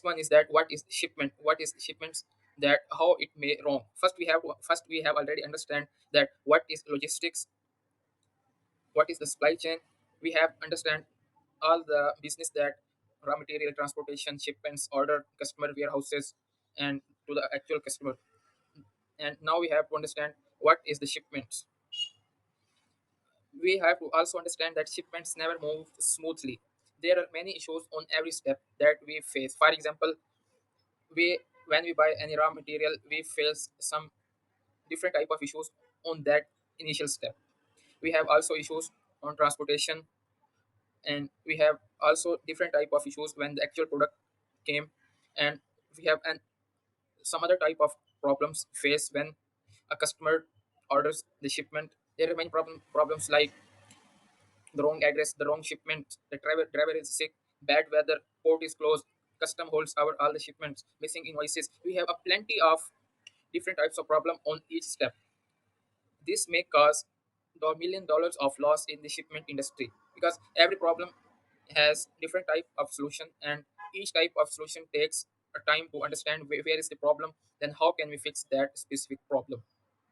one is that what is shipment, what is shipments, that how it may wrong. First we have already understand that what is logistics, what is the supply chain. We have understand all the business, that raw material transportation, shipments, order, customer warehouses, and to the actual customer. And now we have to understand what is the shipments. We have to also understand that shipments never move smoothly. There are many issues on every step that we face. For example, we when we buy any raw material, we face some different type of issues on that initial step. We have also issues on transportation, and we have also different type of issues when the actual product came. And we have an some other type of problems faced when a customer orders the shipment. There are many problems like the wrong address, the wrong shipment, the driver is sick, bad weather, port is closed, custom holds our all the shipments, missing invoices. We have a plenty of different types of problem on each step. This may cause the $1 million of loss in the shipment industry, because every problem has different type of solution, and each type of solution takes a time to understand where is the problem, then how can we fix that specific problem.